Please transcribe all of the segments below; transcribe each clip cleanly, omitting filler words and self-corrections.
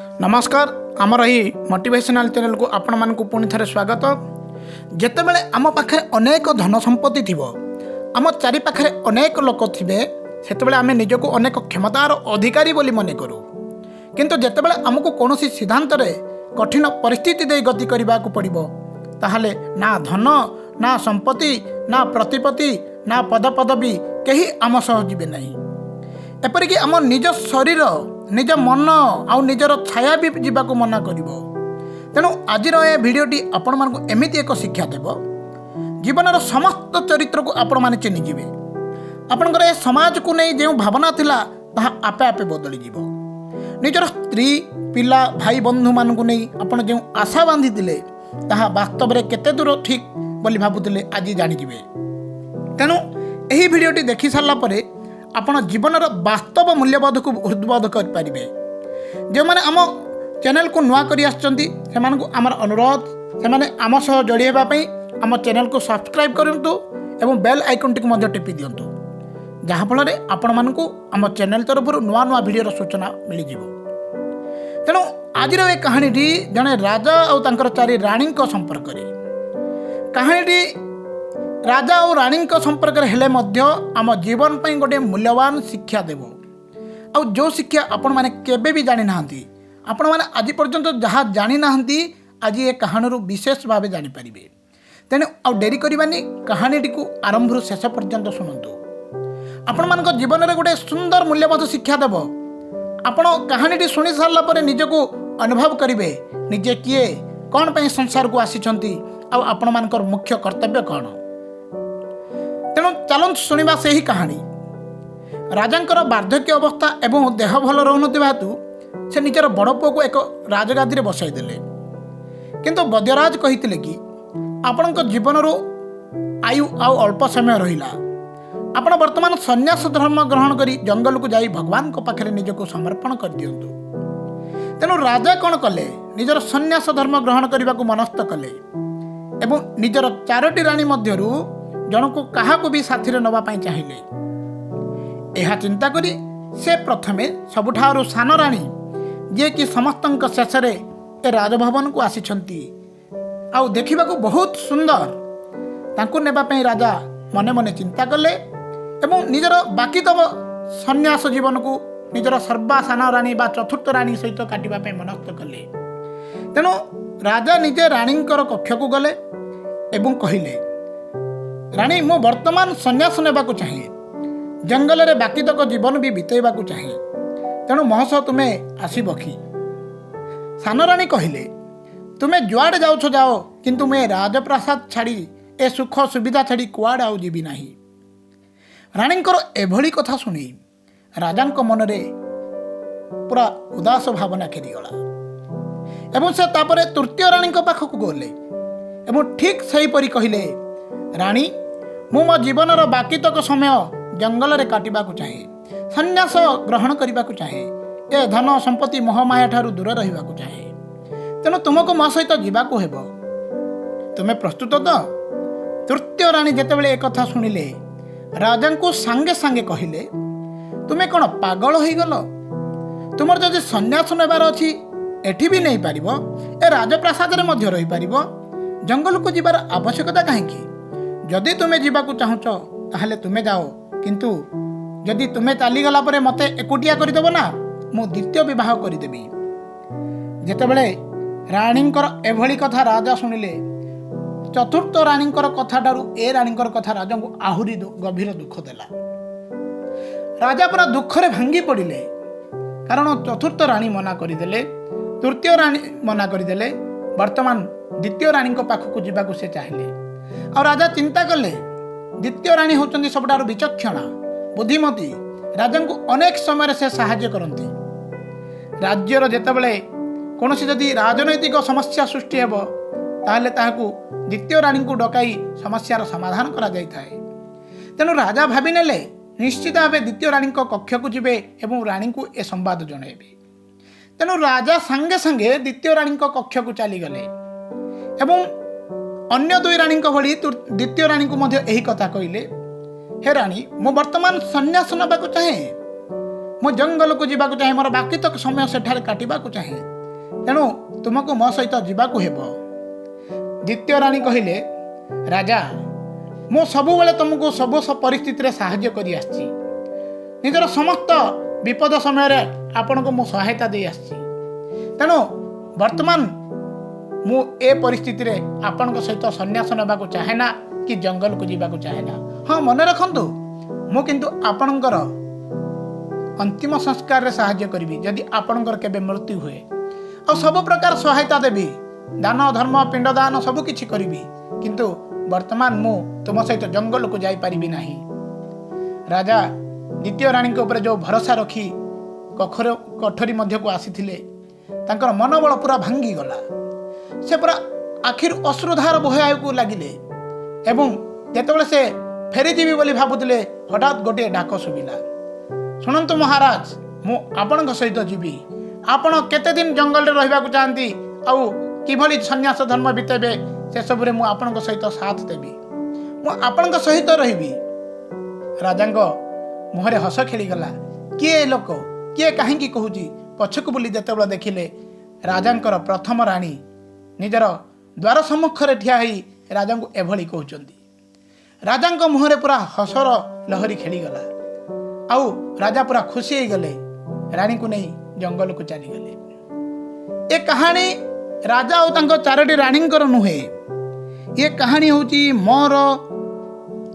नमस्कार आमर यही मोटिवेशनल चैनल को आपण मानक पुणी थे स्वागत। जितेबले आम पाखे अनेक धन संपत्ति थी आम चारि पाखे अनेक लोक थे से आम निजक अनेक क्षमतार अधिकारी बोली मन करूँ किंतु जितेबले आमको कौन सिद्धांत कठिन परिस्थिति दे गति करने को पड़ो ताहले ना धन ना संपत्ति ना प्रतिपत्ति ना पदपदवी कहीं आम सह जीवे नहीं। एपरिक आम निज शरीर निज मन आउ निजर छाया भी जावाक मना कर। तेणु आज ए भिडटी आपण मानक एमती एक शिक्षा देव जीवनर समस्त चरित्र को आपण मैंने चिन्हिजे। आपणकर ए समाज को नहीं जो भावना थिला ताहा आपे आपे बदली जीव। निजर स्त्री पिला भाई बंधु मानक नहीं आपण जो आशा बांधी थिले ताहा वास्तव में केते दूर ठीक बोली भाबुथिले आज जानिजिबे। तेणु एही भिडटी देखि सारला परे आपण जीवनर वास्तव मूल्यबोध को हृदबोध करें। जो मैंने आम चैनल को नुआ कर आमर अनुरोध से आम सह जोड़ापी आम चैनल को सब्सक्राइब करूँ एवं बेल आइकन टी टिपी दिंतु जहाँफल आपण मानक आम चैनल तरफ नुआ नुआ भिडर सूचना मिल जाव। तेणु आज ए कहानी जड़े राजा और तांकर चारि राणी संपर्क कहानी राजा और राणी संपर्क हेले मध्य आम जीवन पर गोटे मूल्यवान शिक्षा देव। आ जो शिक्षा आपण मैंने केबे भी जानी ना आपण मैंने आज पर्यंत जहाँ जानी ना आज ये कहानी विशेष भाव जानीपर। तेणु आ डेरी करवानी कहानी को आरंभ शेष पर्यंत शुणु। आपण मान जीवन में गोटे सुंदर मूल्यबोध शिक्षा देव। आपण कहानी शुणी सारा पर निजक अनुभव करेंगे निजे किए कौन पर संसार को आसी आपण मान मुख्य कर्तव्य कौन। तेणु चलत शुणा से ही कहानी। राजांकर वार्धक्य अवस्था एवं देह भल रोनवा हेतु से निजर बड़ पुओ को एक राजगादी बसाई देले किंतु बद्यराज कही कि आपण जीवन आयु आउ अल्प समय रहिला आपण वर्तमान संन्यास धर्म ग्रहण करी जंगल को जाई भगवान को पाखरे निजको समर्पण कर दियंतु। तेणु राजा कौन कले निजर संन्यास धर्म ग्रहण करने को मनस्थ कले एवं निजर चारोटी राणी मध्यरु जन को क्या भी साथी नवापाई चाहिए। यह चिंता करी से प्रथमे सबुठारु सान राणी जे कि समस्त शेष ए राजभवन को आसी आउ देखा बहुत सुंदर तांकु नेबापी राजा मने मने चिंता कले एवं निजर बाकी तब संन्यास जीवन को निजर सर्वा सान राणी बा चतुर्थ राणी सहित काटिबापी मनस्थ कले। तेणु राजा निजे राणींकर कक्ष को गले एवं कहिले राणी मु वर्तमान संन्यास नेबा चाहिए जंगल रे बाकी तक जीवन भी बितेबा चाहिए तेणु महसह तुम्हें आसब कि। सान राणी कहले तुम्हें जुआड़े जाओ जाओ किंतु मैं राजप्रासाद छाड़ी ए सुख सुविधा छाड़ी कुआड़े आउ जीवी नाही। राणींकर एभली कथा शुणी राजांक मनरे पूरा उदास भावना घेरीगला एवं से तापरे तृतीय राणी पाखक गले एवं ठीक सहीपरी कहले राणी मु मो जीवनर बाकी तक समय जंगल रे काटिबा चाहे संन्यास ग्रहण करने को चाहे ए धन संपत्ति मोहमाया ठारू दूर रहिबा चाहे तेणु तुमको मो सहित जीवाक हेब तुम्हें प्रस्तुत तो। तृतीय राणी जेतेबेले एक कथा शुणिले राजा को सांगे सांगे कहले तुम्हें कौन पागल हो गल तुमर जदि संन्यास नेबार अच्छी एठी भी नहीं पारिबो ए राजप्रासाद रे मध्य रही पारिबो जंगल को जीवार आवश्यकता कहीं जदि तुम्हें जीवाक चाहूच ताहले तुम्हें जाओ किंतु जदि तुम्हें चलीगला पर मते एकुटिया करदेव ना मु द्वितीय विवाह करदेवी। जेतेबेले राणींकर एभली कथा राजा शुणिले चतुर्थ राणींकर कथा ठारू ए राणींकर कथा राजा को आहुरी गभीर दुख देला। राजा पूरा दुखरे भांगी पड़िले कारण चतुर्थ राणी मना करदेले तृतीय राणी मना करदेले वर्तमान द्वितीय राणी पाखक जावाक से चाहिए। और राजा चिंता कले द्वितीय राणी होचंदी सबुठारु विचक्षणा बुद्धिमती राजा को अनेक समय से साहाय्य करती। राज्यर जेतेबेले कौनसी जदि राजनैतिक समस्या सृष्टि हेब ताहले ताहाकु द्वितीय राणी को डकाई समस्यार समाधान करा जाय थाए। तेणु राजा भावी नेले निश्चित भाव द्वितीय राणी कक्ष को जीवे एवं राणी को ए संवाद जणाइबे। तेणु राजा सांगे सांगे द्वितीय राणी कक्ष को चलीगले एवं अन्य दुई राणी भली द्वितीय राणी को मध्य यही कथा कहले हे राणी मु वर्तमान संन्यास नबाक चाहे मु जंगल को जीवाक चाहे मोर बाकी तक समय सेठारे काटिबाक चाहे तेणु तुमको मो सहित जीवाकू हेब। द्वितीय राणी कहिले राजा मु सबुबले तुमको सब परिस्थिति साहाय्य करी आछि। निजर समस्त विपद समय आपण को मु सहायता दे आछि। तेणु वर्तमान मु ए परिस्थिति रे आपण सहित सन्यास नेबा को चाहे ना कि जंगल को जीवा को चाहे ना। हाँ मन रखंतु मु किंतु आपणकर अंतिम संस्कार रे सहाय्य करी जदि आपणकर केबे मृत्यु हुए और सब प्रकार सहायता देवी दान धर्म पिंडदान सब किछि करी किंतु वर्तमान मु तुम सहित जंगल को जाई पारिबी नाही। राजा द्वितीय रानी के ऊपर जो भरोसा रखी कठोरी मध्य को आसीथिले तांकर मनोबल पूरा भांगी गला। से पूरा आखिर अश्रुधार बहाय को लगिले एवं जेतेबेले से फेरीजीवी बोली भाबुतिले हठात गोटे डाक सुबिला, शुणंतु महाराज मु आपणक सहित जीवी। आपण केते दिन जंगल रे रहिबा को चाहंती आउ किभली सन्यास धर्म बितेबे से सबरे मु आपणक सहित साथ देबी। मु आपणक सहित रहिबी। राजांग मुहरे हस खेली गला। किए लोक किए काहेकि कहूची पछक बुली जेतेबेले देखिले राजांकर प्रथम रानी निजर द्वार सम्मुखरे ठिया होई राजा को एभली कहउचंदी। राजांक मुहरे पूरा हसर लहरी खेली गला। आउ राजा पूरा खुशी हो गले। रानी को नहीं जंगल को चली गले। ए कहानी राजा और तांको चारोटी रानींकर नुहे। ये कहानी होची मोर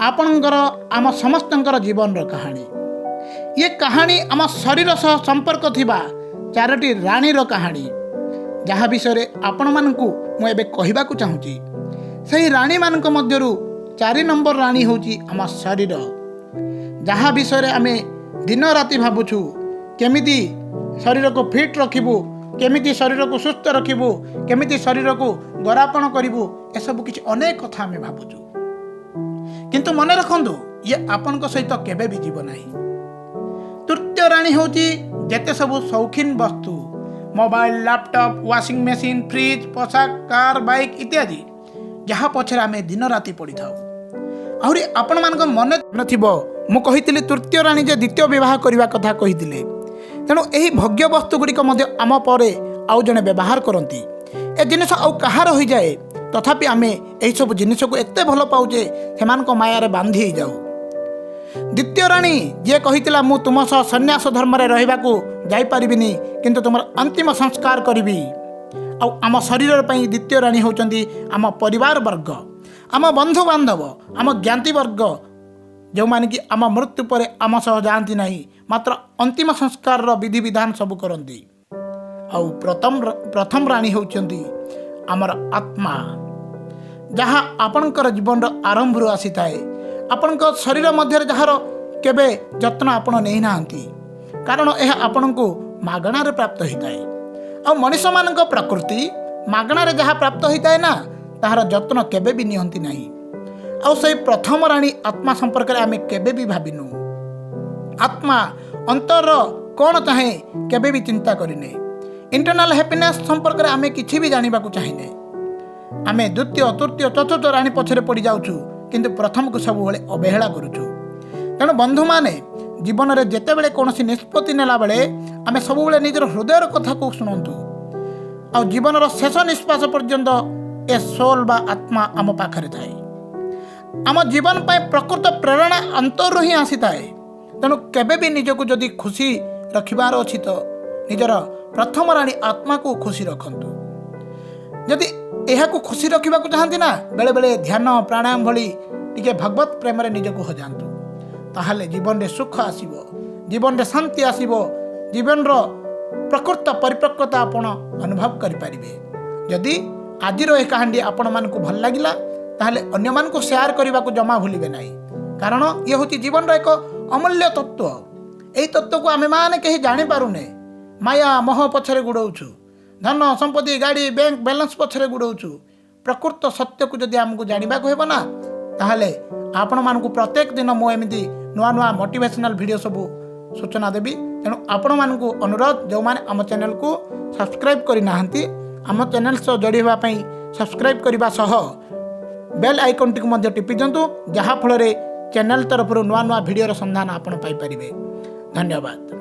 आपणकर आम समस्तंकर जीवन रो कहानी। ये कहानी आम शरीर सह संपर्क थिबा चारोटी रानी रो कहानी जहाँ विषय आपण मानकु मु एबे कहिबा को चाहूची। सही रानी मानक मध्यरु 4 नंबर रानी होची आम शरीर जहाँ विषय आमे दिन राति भाबुछु केमिति शरीर को फिट रखिबु, केमिति शरीर को सुस्थ रखिबु, केमिति शरीर को गरापण करिबु, ए सब किछि अनेक कथा आमे भाबुछु। किंतु मन रखंतु ये आपनक सहित केबे भी जीव नाही। तृतीय रानी होची जेते सब शौकीन वस्तु mobile laptop washing machine fridge पोशाक कार बाइक इत्यादि जहाँ पछरे आमे दिन राति पड़ी थाउ। आहुरी आपण मानक मन नथिबो मु कहितिली तृतीय रानी जे द्वितीय विवाह करबा कथा कहितिले। तेणु एही भोग्य वस्तु गुड़िक मध्य आम परे आउ जने व्यवहार करती। ए जिनिस आउ कहार हो जाए तथापि आमे एही सब जिनिस को एते भल पाउजे सेमान को माया रे बांधी ही जाऊ। द्वितीय रानी जे कहितिला मु तुम सह सन्यास धर्म रे रहिबा को जाई परिबिनी किंतु तुमर अंतिम संस्कार करिबी। आउ आम शरीर पई द्वितीय रानी होचंदी आम परिवार वर्ग, आम बंधु बांधव, आम ज्ञाति वर्ग जो माने कि आम मृत्यु पर आम सह जाती नहीं मात्र अंतिम संस्कार विधि विधान सब करती। आउ प्रथम रानी होचंदी आमर आत्मा जहाँ आपणकर जीवन आरंभ आसी थाए। आपण शरीर मध्य जार केबे जत्न आपण नहीं नांती कारण यह आपण को मागणार प्राप्त होता है। आ मनुष्य मान प्रकृति मागणार जहाँ प्राप्त होता है ना ताहार जत्न केबे भी नियंती नहीं। आउ से प्रथम रानी आत्मा संपर्क आमे केबे भी भाबिनु। आत्मा अंतर कौन चाहे केबे भी चिंता करिने। इंटरनल हैप्पीनेस संपर्क आमे किछि भी जानिबा को चाहिने। आमे द्वितीय तृतीय चतुर्थ रानी पछरे पड़ी जाउछु किंतु प्रथम को सब बेले अवहेला करूछु। तेणु बंधु माने जीवन में जेते बेले कोनोसी निष्पत्ति नेला बेले आमे सब बेले निजर हृदयर कथा को सुनंतु। आ जीवन शेष निश्वास पर्यंत ए सोल बा आत्मा आम पाखरे थाए। आम जीवन पाए प्रकृत प्रेरणा अंतर ही आसी थाए। तेणु केबे भी निजको जदि खुशी रखिबार अछि तो निजर प्रथम रानी आत्मा को खुशी रखंतु। जदि एहा को खुशी रखिबा को चाहंती ना बेले बेले ध्यान प्राणायाम भली टिके भगवत प्रेम रे निजको हो जांतु ताहाले जीवन रे सुख आसीबो, जीवन रे शांति आसीबो, जीवन रो प्रकृत परिपक्वता आपण अनुभव करि परिबे। जदि आजिर ए कहानी आपण मान को भल लागिला ताहाले अन्य मान को शेयर करबा को जमा भूलिबे नाही कारण ये होती जीवन रो एक अमूल्य तत्व। एही तत्व को आमे माने कहि जानि पारुने। माया मोह पछरे गुडौछु, धन संपत्ति गाड़ी बैंक बैलेंस पछरे गुडौछु। प्रकृत सत्य को जदि हमको जानिबा को हेबो ना ताहाले आपण मान को प्रत्येक दिन मो एमिति नुआ नुआ मोटिवेशनल वीडियो सब सूचना देबी। तेणु आपण मान को अनुरोध जो माने आम चैनल को सब्सक्राइब करि नाहंती आम चैनल से जोड़ी होगा सब्सक्राइब करने सह बेल आइकन टी को टिपि दिंतु जहाँ फल चैनल तरफ नुआ नुआ वीडियो संधान आपण पाई परिबे। धन्यवाद।